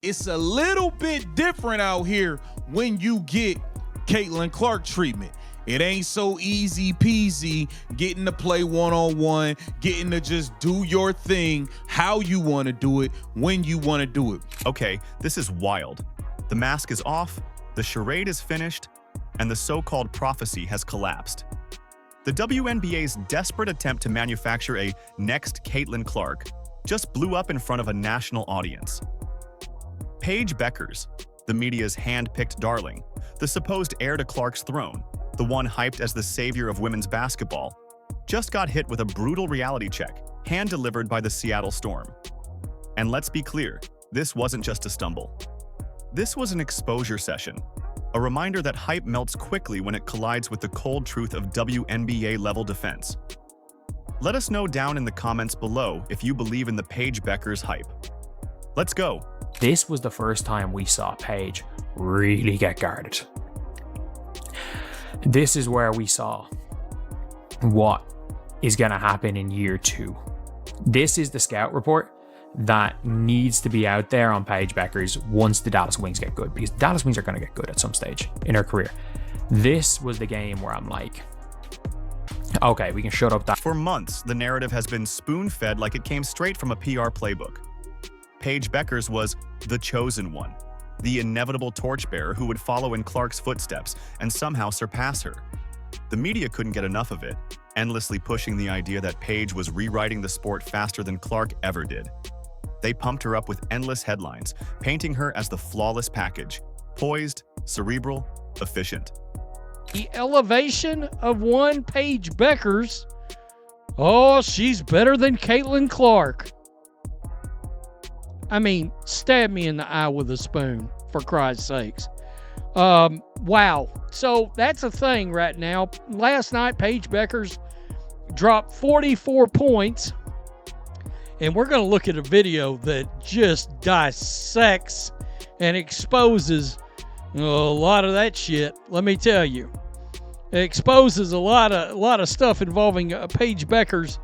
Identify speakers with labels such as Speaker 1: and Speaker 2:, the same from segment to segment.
Speaker 1: It's a little bit different out here when you get Caitlin Clark treatment. It ain't so easy peasy getting to play one-on-one, getting to just do your thing how you want to do it, when you want to do it.
Speaker 2: Okay, this is wild. The mask is off, the charade is finished, and the so-called prophecy has collapsed. The WNBA's desperate attempt to manufacture a next Caitlin Clark just blew up in front of a national audience. Paige Bueckers, the media's hand-picked darling, the supposed heir to Clark's throne, the one hyped as the savior of women's basketball, just got hit with a brutal reality check, hand-delivered by the Seattle Storm. And let's be clear, this wasn't just a stumble. This was an exposure session, a reminder that hype melts quickly when it collides with the cold truth of WNBA-level defense. Let us know down in the comments below if you believe in the Paige Bueckers hype. Let's go.
Speaker 3: This was the first time we saw Paige really get guarded. This is where we saw what is going to happen in year 2. This is the scout report that needs to be out there on Paige Bueckers once the Dallas Wings get good, because Dallas Wings are going to get good at some stage in her career. This was the game where I'm like, okay, we can shut up that.
Speaker 2: For months, the narrative has been spoon-fed like it came straight from a PR playbook. Paige Bueckers was the chosen one, the inevitable torchbearer who would follow in Clark's footsteps and somehow surpass her. The media couldn't get enough of it, endlessly pushing the idea that Paige was rewriting the sport faster than Clark ever did. They pumped her up with endless headlines, painting her as the flawless package, poised, cerebral, efficient.
Speaker 4: The elevation of one Paige Bueckers. Oh, she's better than Caitlin Clark. I mean, stab me in the eye with a spoon, for Christ's sakes. Wow. So that's a thing right now. Last night, Paige Bueckers dropped 44 points. And we're going to look at a video that just dissects and exposes a lot of that shit. Let me tell you. It exposes a lot of stuff involving Paige Bueckers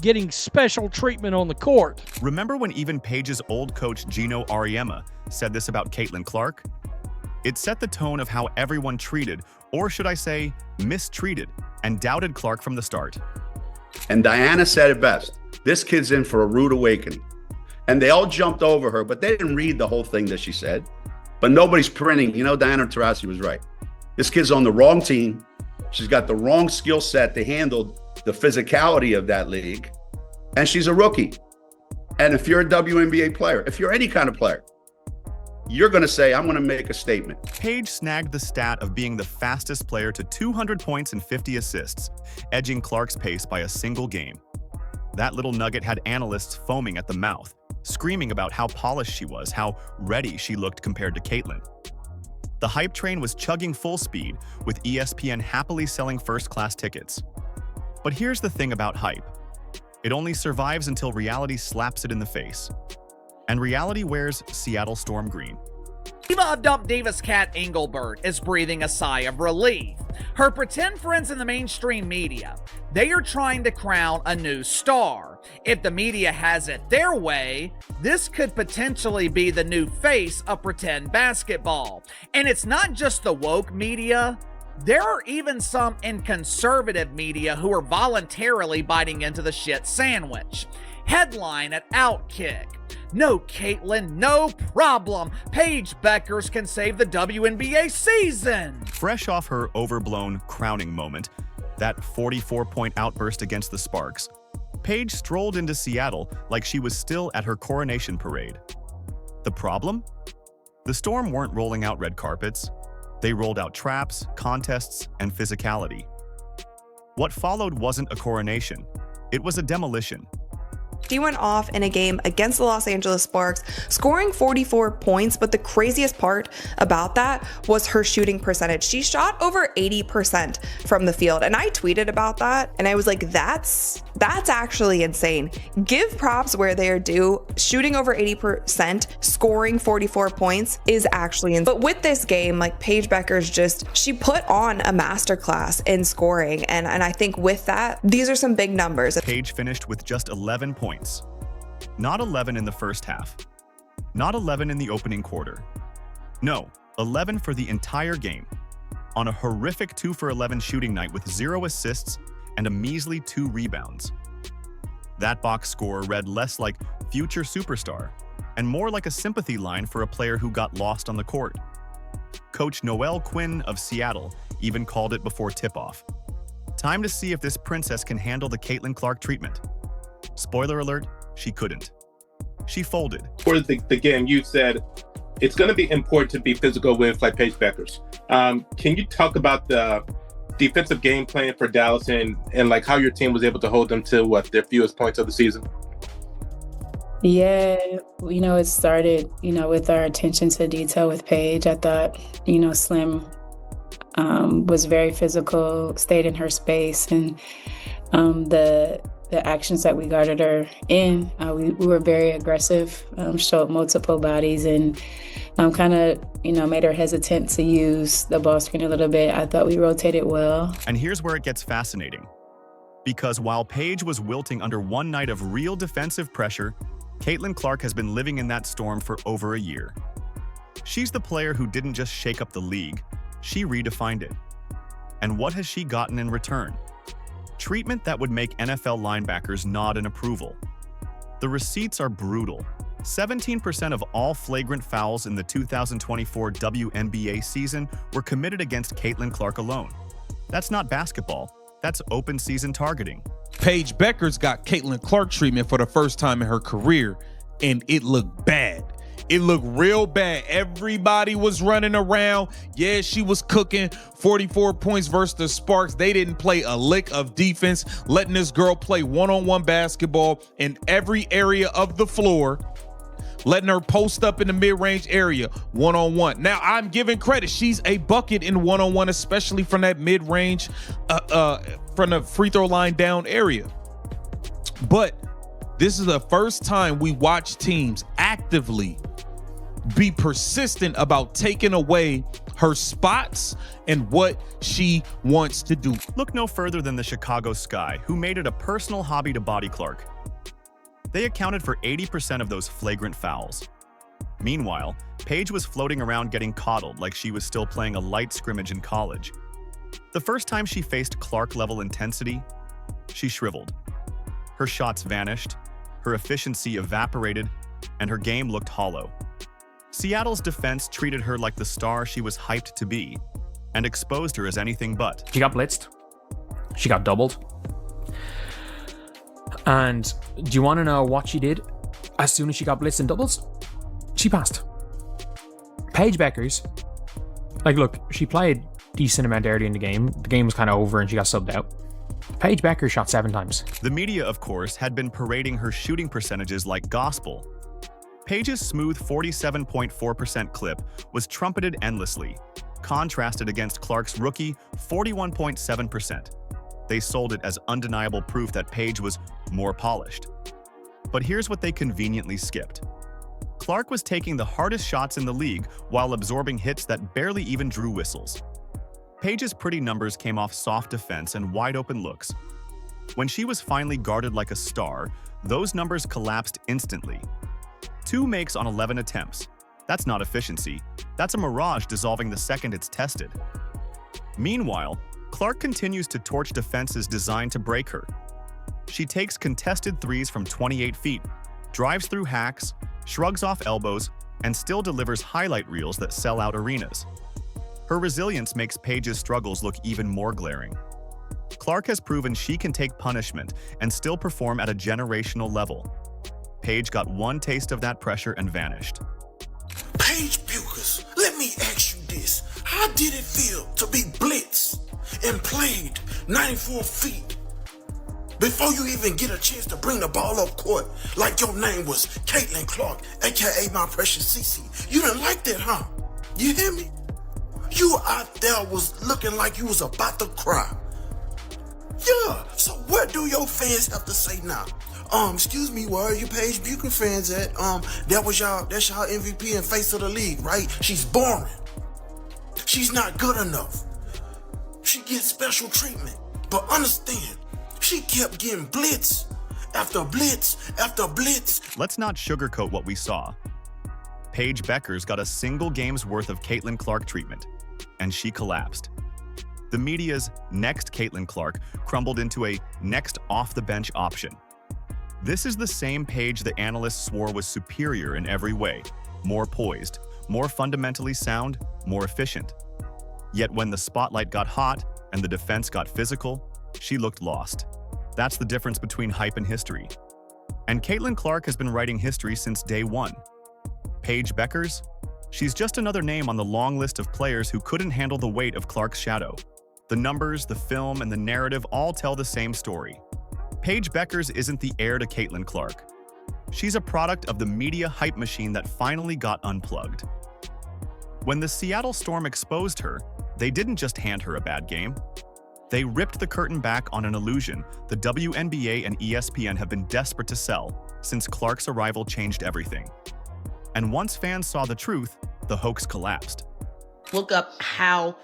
Speaker 4: getting special treatment on the court.
Speaker 2: Remember when even Paige's old coach Gino Auriemma said this about Caitlin Clark? It set the tone of how everyone treated, or should I say, mistreated, and doubted Clark from the start.
Speaker 5: And Diana said it best. This kid's in for a rude awakening. And they all jumped over her, but they didn't read the whole thing that she said. But nobody's printing. You know, Diana Taurasi was right. This kid's on the wrong team. She's got the wrong skill set to handle the physicality of that league. And she's a rookie. And if you're a WNBA player, if you're any kind of player, you're going to say, I'm going to make a statement.
Speaker 2: Paige snagged the stat of being the fastest player to 200 points and 50 assists, edging Clark's pace by a single game. That little nugget had analysts foaming at the mouth, screaming about how polished she was, how ready she looked compared to Caitlin. The hype train was chugging full speed, with ESPN happily selling first-class tickets. But here's the thing about hype. It only survives until reality slaps it in the face. And reality wears Seattle Storm green.
Speaker 6: Diva of Dump Divas Kat Engelbert is breathing a sigh of relief. Her pretend friends in the mainstream media, they are trying to crown a new star. If the media has it their way, this could potentially be the new face of pretend basketball. And it's not just the woke media. There are even some in conservative media who are voluntarily biting into the shit sandwich. Headline at Outkick. No, Caitlin, no problem. Paige Bueckers can save the WNBA season.
Speaker 2: Fresh off her overblown crowning moment, that 44-point outburst against the Sparks, Paige strolled into Seattle like she was still at her coronation parade. The problem? The Storm weren't rolling out red carpets. They rolled out traps, contests, and physicality. What followed wasn't a coronation. It was a demolition.
Speaker 7: She went off in a game against the Los Angeles Sparks, scoring 44 points, but the craziest part about that was her shooting percentage. She shot over 80% from the field, and I tweeted about that, and I was like, that's actually insane. Give props where they are due. Shooting over 80%, scoring 44 points is actually insane. But with this game, like Paige Bueckers she put on a masterclass in scoring, and I think with that, these are some big numbers.
Speaker 2: Paige finished with just 11 points. Not 11 in the first half, Not 11 in the opening quarter. No, 11 for the entire game. On a horrific 2 for 11 shooting night with 0 assists and a measly 2 rebounds. That box score read less like future superstar and more like a sympathy line for a player who got lost on the court. Coach Noel Quinn of Seattle even called it before tip-off. Time to see if this princess can handle the Caitlin Clark treatment. Spoiler alert, she couldn't. She folded.
Speaker 8: For the game, you said it's going to be important to be physical with like Paige Bueckers. Can you talk about the defensive game plan for Dallas and like how your team was able to hold them to their fewest points of the season?
Speaker 9: Yeah, it started, with our attention to detail with Paige. I thought, Slim was very physical, stayed in her space, and the actions that we guarded her in, we were very aggressive, showed multiple bodies, and kind of, made her hesitant to use the ball screen a little bit. I thought we rotated well.
Speaker 2: And here's where it gets fascinating. Because while Paige was wilting under one night of real defensive pressure, Caitlin Clark has been living in that storm for over a year. She's the player who didn't just shake up the league, she redefined it. And what has she gotten in return? Treatment that would make NFL linebackers nod in approval. The receipts are brutal. 17% of all flagrant fouls in the 2024 WNBA season were committed against Caitlin Clark alone. That's not basketball, that's open season targeting.
Speaker 1: Paige Bueckers got Caitlin Clark treatment for the first time in her career, and it looked bad. It looked real bad. Everybody was running around. Yeah, she was cooking 44 points versus the Sparks. They didn't play a lick of defense, letting this girl play one-on-one basketball in every area of the floor, letting her post up in the mid-range area one-on-one. Now, I'm giving credit. She's a bucket in one-on-one, especially from that mid-range, from the free throw line down area. But this is the first time we watch teams actively be persistent about taking away her spots and what she wants to do.
Speaker 2: Look no further than the Chicago Sky, who made it a personal hobby to body Clark. They accounted for 80% of those flagrant fouls. Meanwhile, Paige was floating around getting coddled like she was still playing a light scrimmage in college. The first time she faced Clark-level intensity, she shriveled. Her shots vanished, her efficiency evaporated, and her game looked hollow. Seattle's defense treated her like the star she was hyped to be, and exposed her as anything but.
Speaker 3: She got blitzed. She got doubled. And do you want to know what she did as soon as she got blitzed and doubles? She passed. Paige Bueckers, look, she played decent amount early in the game. The game was kind of over and she got subbed out. Paige Bueckers shot 7 times.
Speaker 2: The media, of course, had been parading her shooting percentages like gospel. Paige's smooth 47.4% clip was trumpeted endlessly, contrasted against Clark's rookie 41.7%. They sold it as undeniable proof that Paige was more polished. But here's what they conveniently skipped. Clark was taking the hardest shots in the league while absorbing hits that barely even drew whistles. Paige's pretty numbers came off soft defense and wide-open looks. When she was finally guarded like a star, those numbers collapsed instantly. 2 makes on 11 attempts. That's not efficiency. That's a mirage dissolving the second it's tested. Meanwhile, Clark continues to torch defenses designed to break her. She takes contested threes from 28 feet, drives through hacks, shrugs off elbows, and still delivers highlight reels that sell out arenas. Her resilience makes Paige's struggles look even more glaring. Clark has proven she can take punishment and still perform at a generational level. Paige got one taste of that pressure and vanished.
Speaker 10: Paige Bueckers, let me ask you this. How did it feel to be blitzed and played 94 feet before you even get a chance to bring the ball up court like your name was Caitlin Clark, aka my precious Cece? You didn't like that, huh? You hear me? You out there was looking like you was about to cry. Yeah, so what do your fans have to say now? Excuse me, where are you Paige Bueckers fans at? That's y'all MVP and face of the league, right? She's boring. She's not good enough. She gets special treatment. But understand, she kept getting blitz after blitz after blitz.
Speaker 2: Let's not sugarcoat what we saw. Paige Bueckers got a single game's worth of Caitlin Clark treatment, and she collapsed. The media's next Caitlin Clark crumbled into a next off-the-bench option. This is the same Paige the analysts swore was superior in every way, more poised, more fundamentally sound, more efficient. Yet when the spotlight got hot and the defense got physical, she looked lost. That's the difference between hype and history. And Caitlin Clark has been writing history since day one. Paige Bueckers? She's just another name on the long list of players who couldn't handle the weight of Clark's shadow. The numbers, the film, and the narrative all tell the same story. Paige Bueckers isn't the heir to Caitlin Clark. She's a product of the media hype machine that finally got unplugged. When the Seattle Storm exposed her, they didn't just hand her a bad game. They ripped the curtain back on an illusion the WNBA and ESPN have been desperate to sell since Clark's arrival changed everything. And once fans saw the truth, the hoax collapsed.
Speaker 11: Look up how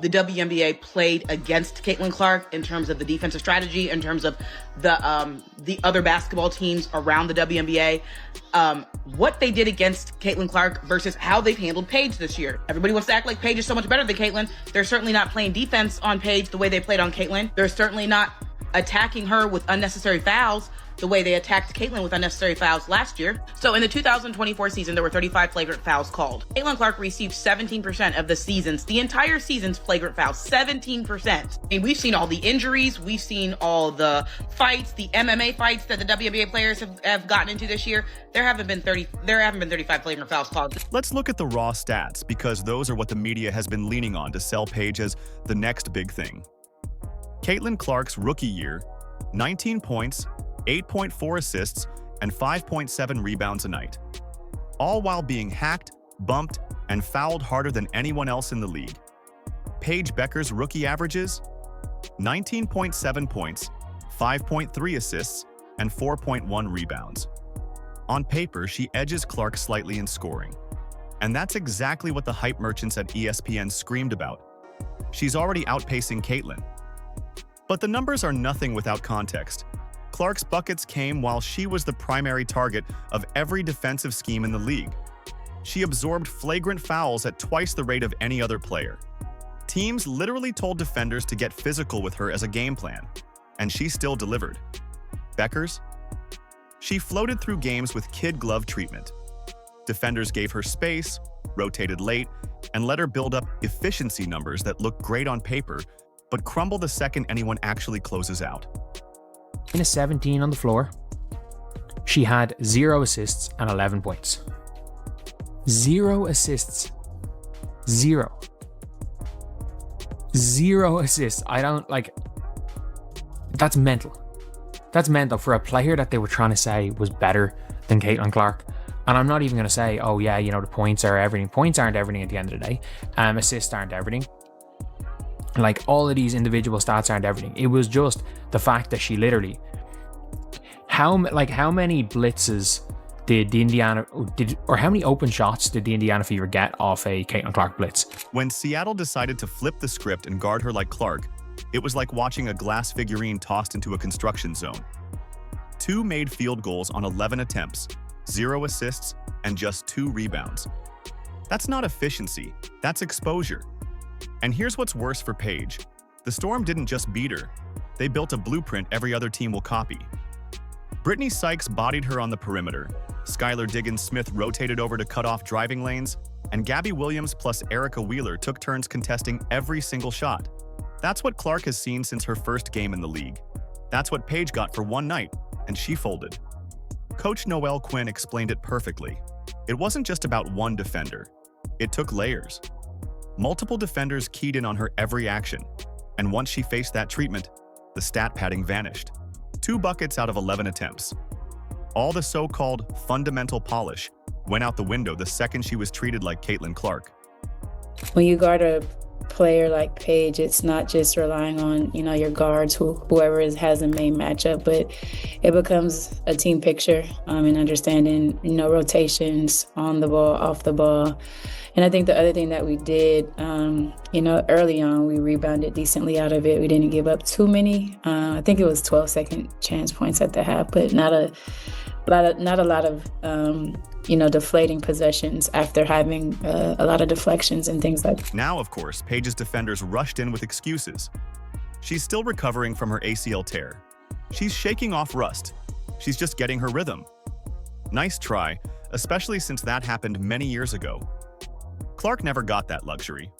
Speaker 11: the WNBA played against Caitlin Clark in terms of the defensive strategy, in terms of the other basketball teams around the WNBA, what they did against Caitlin Clark versus how they've handled Paige this year. Everybody wants to act like Paige is so much better than Caitlin. They're certainly not playing defense on Paige the way they played on Caitlin. They're certainly not attacking her with unnecessary fouls the way they attacked Caitlin with unnecessary fouls last year. So in the 2024 season, there were 35 flagrant fouls called. Caitlin Clark received 17% of the entire season's flagrant fouls, 17%. I mean, we've seen all the injuries, we've seen all the fights, the MMA fights that the WNBA players have gotten into this year. There haven't been 35 flagrant fouls called.
Speaker 2: Let's look at the raw stats, because those are what the media has been leaning on to sell Paige as the next big thing. Caitlin Clark's rookie year, 19 points, 8.4 assists, and 5.7 rebounds a night, all while being hacked, bumped, and fouled harder than anyone else in the league. Paige Bueckers' rookie averages? 19.7 points, 5.3 assists, and 4.1 rebounds. On paper, she edges Clark slightly in scoring. And that's exactly what the hype merchants at ESPN screamed about. She's already outpacing Caitlin. But the numbers are nothing without context. Clark's buckets came while she was the primary target of every defensive scheme in the league. She absorbed flagrant fouls at twice the rate of any other player. Teams literally told defenders to get physical with her as a game plan, and she still delivered. Bueckers? She floated through games with kid glove treatment. Defenders gave her space, rotated late, and let her build up efficiency numbers that look great on paper, but crumble the second anyone actually closes out.
Speaker 3: In a 17 on the floor, she had 0 assists and 11 points. 0 assists. 0 assists. That's mental. That's mental for a player that they were trying to say was better than Caitlin Clark. And I'm not even going to say, oh yeah, the points are everything. Points aren't everything at the end of the day. Assists aren't everything. Like, all of these individual stats aren't everything. It was just the fact that she literally, how many blitzes did the Indiana, or how many open shots did the Indiana Fever get off a Caitlin Clark blitz?
Speaker 2: When Seattle decided to flip the script and guard her like Clark, it was like watching a glass figurine tossed into a construction zone. 2 made field goals on 11 attempts, 0 assists, and just 2 rebounds. That's not efficiency, that's exposure. And here's what's worse for Paige. The Storm didn't just beat her. They built a blueprint every other team will copy. Brittany Sykes bodied her on the perimeter. Skylar Diggins-Smith rotated over to cut off driving lanes. And Gabby Williams plus Erica Wheeler took turns contesting every single shot. That's what Clark has seen since her first game in the league. That's what Paige got for one night, and she folded. Coach Noelle Quinn explained it perfectly. It wasn't just about one defender. It took layers. Multiple defenders keyed in on her every action, and once she faced that treatment, the stat padding vanished. 2 buckets out of 11 attempts. All the so-called fundamental polish went out the window the second she was treated like Caitlin Clark.
Speaker 9: When you guard a player like Paige, it's not just relying on, your guards, whoever has the main matchup, but it becomes a team picture and understanding, rotations on the ball, off the ball. And I think the other thing that we did, early on, we rebounded decently out of it. We didn't give up too many. I think it was 12 second chance points at the half, but not not a lot of deflating possessions after having a lot of deflections and things like that.
Speaker 2: Now, of course, Paige's defenders rushed in with excuses. She's still recovering from her ACL tear. She's shaking off rust. She's just getting her rhythm. Nice try, especially since that happened many years ago. Clark never got that luxury.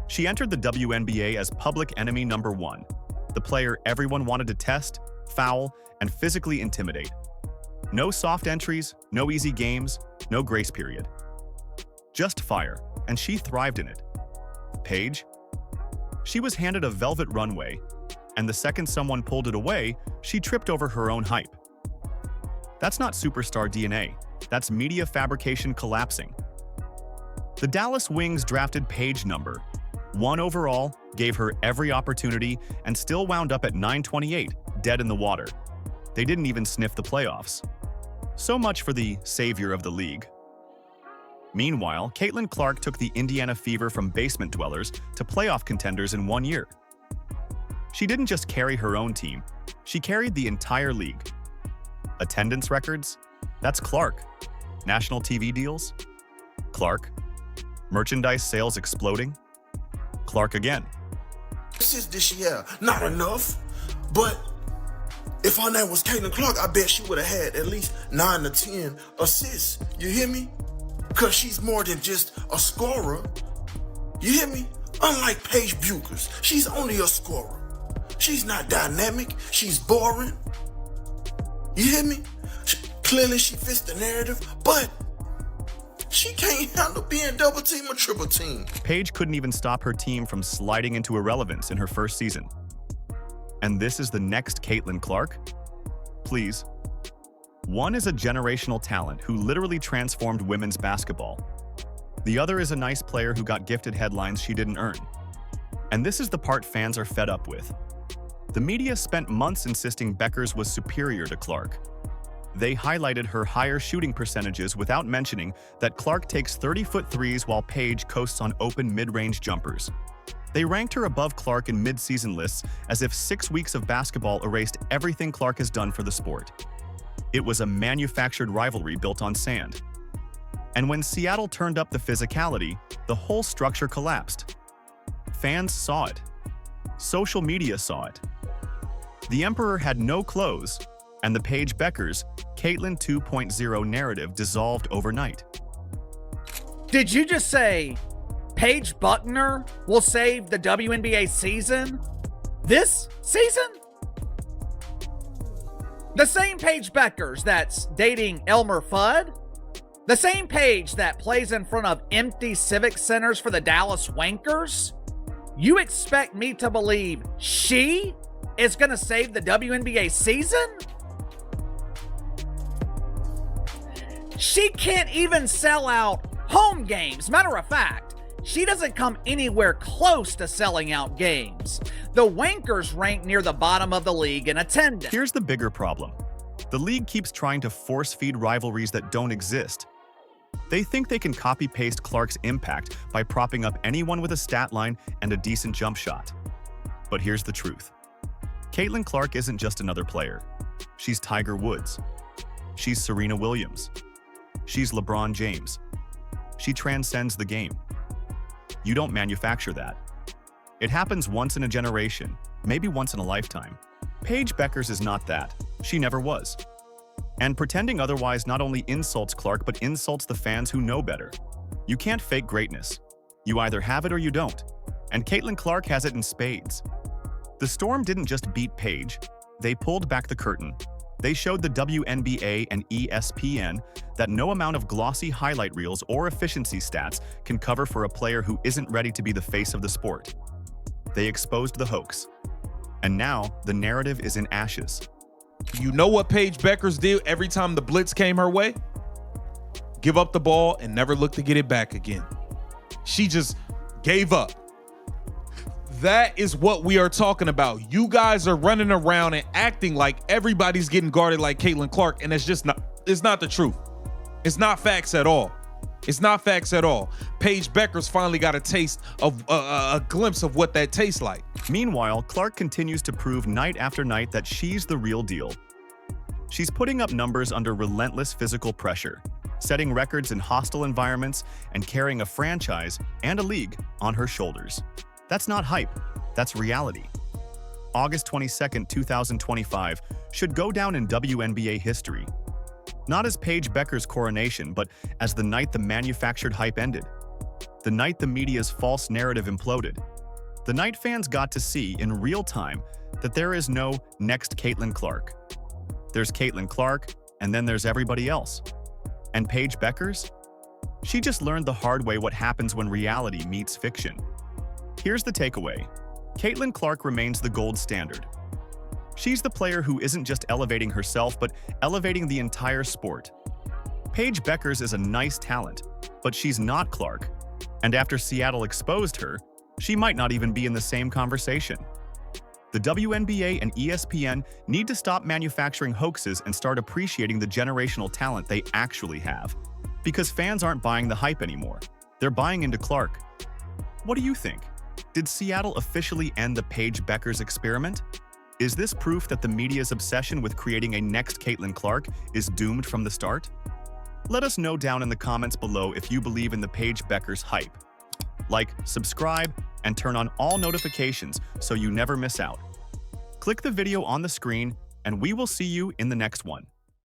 Speaker 2: She entered the WNBA as public enemy number 1, the player everyone wanted to test, foul, and physically intimidate. No soft entries, no easy games, no grace period. Just fire, and she thrived in it. Paige? She was handed a velvet runway, and the second someone pulled it away, she tripped over her own hype. That's not superstar DNA. That's media fabrication collapsing. The Dallas Wings drafted Paige number 1 overall, gave her every opportunity, and still wound up at 928, dead in the water. They didn't even sniff the playoffs. So much for the savior of the league. Meanwhile, Caitlin Clark took the Indiana Fever from basement dwellers to playoff contenders in 1 year. She didn't just carry her own team, she carried the entire league. Attendance records? That's Clark. National TV deals? Clark. Merchandise sales exploding? Clark again.
Speaker 10: Assists this year, not enough. But if her name was Caitlin Clark, I bet she would have had at least 9 to 10 assists. You hear me? Because she's more than just a scorer. You hear me? Unlike Paige Bueckers, she's only a scorer. She's not dynamic. She's boring. You hear me? Clearly she fits the narrative, but she can't handle being double team or triple team.
Speaker 2: Paige couldn't even stop her team from sliding into irrelevance in her first season. And this is the next Caitlin Clark? Please. One is a generational talent who literally transformed women's basketball. The other is a nice player who got gifted headlines she didn't earn. And this is the part fans are fed up with. The media spent months insisting Bueckers was superior to Clark. They highlighted her higher shooting percentages without mentioning that Clark takes 30-foot threes while Paige coasts on open mid-range jumpers. They ranked her above Clark in mid-season lists as if 6 weeks of basketball erased everything Clark has done for the sport. It was a manufactured rivalry built on sand. And when Seattle turned up the physicality, the whole structure collapsed. Fans saw it. Social media saw it. The Emperor had no clothes, and the Paige Bueckers, Caitlin 2.0 narrative dissolved overnight.
Speaker 6: Did you just say Paige Buckner will save the WNBA season? This season? The same Paige Bueckers that's dating Elmer Fudd? The same Paige that plays in front of empty civic centers for the Dallas Wankers? You expect me to believe she is going to save the WNBA season? She can't even sell out home games. Matter of fact, she doesn't come anywhere close to selling out games. The Wankers rank near the bottom of the league in attendance.
Speaker 2: Here's the bigger problem. The league keeps trying to force-feed rivalries that don't exist. They think they can copy-paste Clark's impact by propping up anyone with a stat line and a decent jump shot. But here's the truth. Caitlin Clark isn't just another player. She's Tiger Woods. She's Serena Williams. She's LeBron James. She transcends the game. You don't manufacture that. It happens once in a generation, maybe once in a lifetime. Paige Bueckers is not that. She never was. And pretending otherwise not only insults Clark, but insults the fans who know better. You can't fake greatness. You either have it or you don't. And Caitlin Clark has it in spades. The Storm didn't just beat Paige, they pulled back the curtain. They showed the WNBA and ESPN that no amount of glossy highlight reels or efficiency stats can cover for a player who isn't ready to be the face of the sport. They exposed the hoax. And now, the narrative is in ashes.
Speaker 1: You know what Paige Bueckers did every time the blitz came her way? Give up the ball and never look to get it back again. She just gave up. That is what we are talking about. You guys are running around and acting like everybody's getting guarded like Caitlin Clark, and it's not the truth. It's not facts at all. It's not facts at all. Paige Bueckers finally got a taste of a glimpse of what that tastes like.
Speaker 2: Meanwhile, Clark continues to prove night after night that she's the real deal. She's putting up numbers under relentless physical pressure, setting records in hostile environments, and carrying a franchise and a league on her shoulders. That's not hype, that's reality. August 22, 2025 should go down in WNBA history. Not as Paige Bueckers' coronation, but as the night the manufactured hype ended. The night the media's false narrative imploded. The night fans got to see in real time that there is no next Caitlin Clark. There's Caitlin Clark, and then there's everybody else. And Paige Bueckers? She just learned the hard way what happens when reality meets fiction. Here's the takeaway. Caitlin Clark remains the gold standard. She's the player who isn't just elevating herself, but elevating the entire sport. Paige Bueckers is a nice talent, but she's not Clark. And after Seattle exposed her, she might not even be in the same conversation. The WNBA and ESPN need to stop manufacturing hoaxes and start appreciating the generational talent they actually have. Because fans aren't buying the hype anymore. They're buying into Clark. What do you think? Did Seattle officially end the Paige Bueckers experiment? Is this proof that the media's obsession with creating a next Caitlin Clark is doomed from the start? Let us know down in the comments below if you believe in the Paige Bueckers hype. Like, subscribe, and turn on all notifications so you never miss out. Click the video on the screen, and we will see you in the next one.